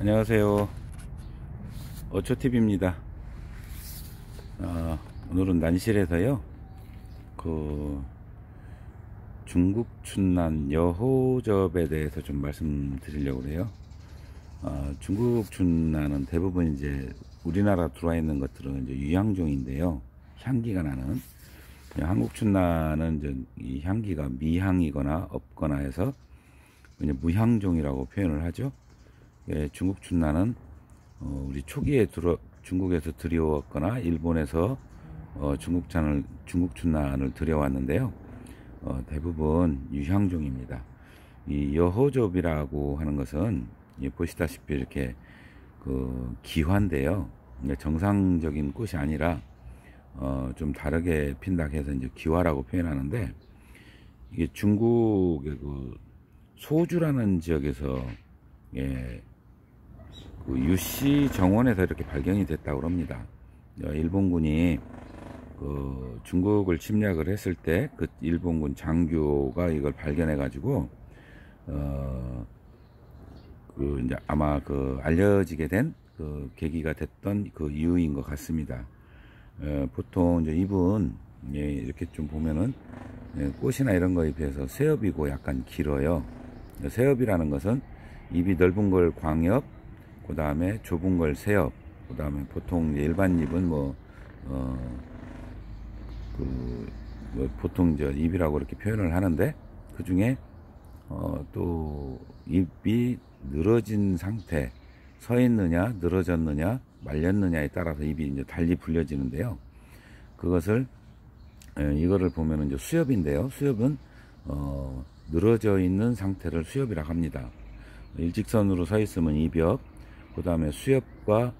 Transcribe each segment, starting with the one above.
안녕하세요. 어초TV입니다. 오늘은 난실에서요, 그 중국 춘난 여호접에 대해서 좀 말씀드리려고 해요. 중국 춘난은 대부분 이제 우리나라 들어와 있는 것들은 이제 유향종인데요, 향기가 나는. 한국 춘난은 이제 이 향기가 미향이거나 없거나 해서 그냥 무향종이라고 표현을 하죠. 중국 춘난은 우리 초기에 중국에서 들여왔거나 일본에서 중국 춘난을 들여왔는데요. 대부분 유향종입니다. 이 여호접이라고 하는 것은 보시다시피 이렇게 그 기화인데요. 정상적인 꽃이 아니라 좀 다르게 핀다 해서 이제 기화라고 표현하는데, 이게 중국의 그 소주라는 지역에서 그 유씨 정원에서 이렇게 발견이 됐다고 합니다. 일본군이 그 중국을 침략을 했을 때 그 일본군 장교가 이걸 발견해 가지고 그 이제 아마 그 알려지게 된 그 계기가 됐던 그 이유인 것 같습니다. 보통 이제 잎은 이렇게 좀 보면은 꽃이나 이런 거에 비해서 새엽이고 약간 길어요. 새엽이라는 것은 잎이 넓은 걸 광엽, 그 다음에 좁은 걸 새엽, 그 다음에 보통 일반 잎은 보통 저 잎이라고 이렇게 표현을 하는데, 그 중에 또 잎이 늘어진 상태, 서 있느냐, 늘어졌느냐, 말렸느냐에 따라서 잎이 이제 달리 불려지는데요. 그것을 이거를 보면은 이제 수엽인데요. 수엽은 늘어져 있는 상태를 수엽이라고 합니다. 일직선으로 서 있으면 이벽, 그 다음에 수엽과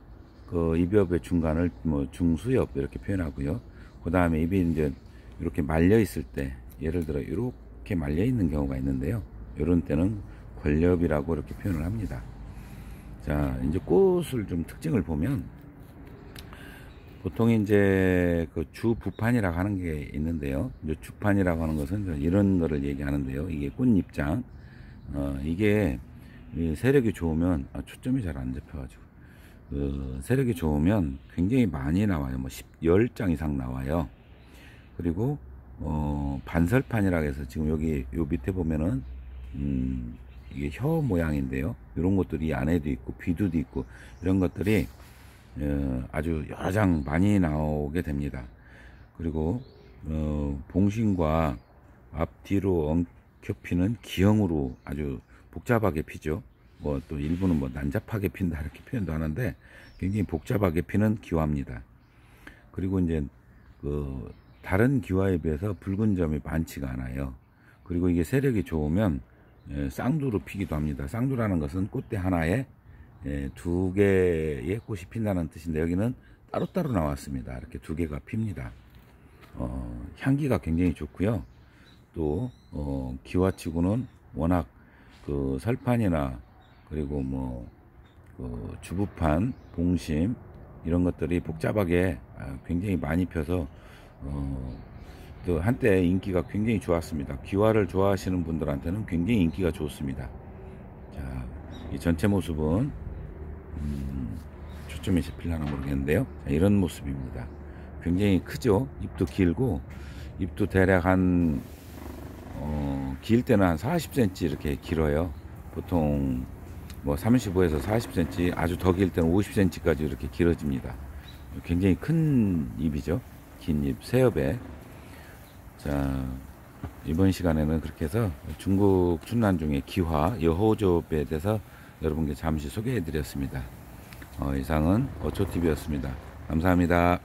그 이벽의 중간을 중수엽 이렇게 표현하고요. 그 다음에 잎이 이제 이렇게 말려 있을 때, 예를 들어 이렇게 말려 있는 경우가 있는데요. 이런 때는 권엽이라고 이렇게 표현을 합니다. 자, 이제 꽃을 좀 특징을 보면, 보통 이제 그 주부판이라고 하는 게 있는데요. 이제 주판이라고 하는 것은 이런 거를 얘기하는데요. 이게 꽃잎장, 이게 세력이 좋으면, 초점이 잘 안 잡혀가지고, 세력이 좋으면 굉장히 많이 나와요. 10장 이상 나와요. 그리고 반설판이라고 해서 지금 여기 요 밑에 보면은 이게 혀 모양인데요. 이런 것들이 이 안에도 있고 비두도 있고 이런 것들이 아주 여러 장 많이 나오게 됩니다. 그리고 봉신과 앞뒤로 엉켜 피는 기형으로 아주 복잡하게 피죠. 또 일부는 난잡하게 핀다 이렇게 표현도 하는데, 굉장히 복잡하게 피는 기화입니다. 그리고 이제 그 다른 기화에 비해서 붉은 점이 많지가 않아요. 그리고 이게 세력이 좋으면 쌍두로 피기도 합니다. 쌍두라는 것은 꽃대 하나에 두 개의 꽃이 핀다는 뜻인데, 여기는 따로따로 나왔습니다. 이렇게 두 개가 핍니다. 향기가 굉장히 좋고요. 또 기와치고는 워낙 그 설판이나 그리고 그 주부판, 봉심 이런 것들이 복잡하게 굉장히 많이 펴서 또 한때 인기가 굉장히 좋았습니다. 기와를 좋아하시는 분들한테는 굉장히 인기가 좋습니다. 자, 이 전체 모습은 초점이 잡히려나 모르겠는데요. 자, 이런 모습입니다. 굉장히 크죠. 잎도 길고, 잎도 대략 길 때는 한 40cm 이렇게 길어요. 보통 35에서 40cm, 아주 더 길 때는 50cm까지 이렇게 길어집니다. 굉장히 큰 잎이죠. 긴 잎, 새엽에. 자, 이번 시간에는 그렇게 해서 중국 춘난 중의 기화, 여호접에 대해서 여러분께 잠시 소개해 드렸습니다. 이상은 어초TV였습니다. 감사합니다.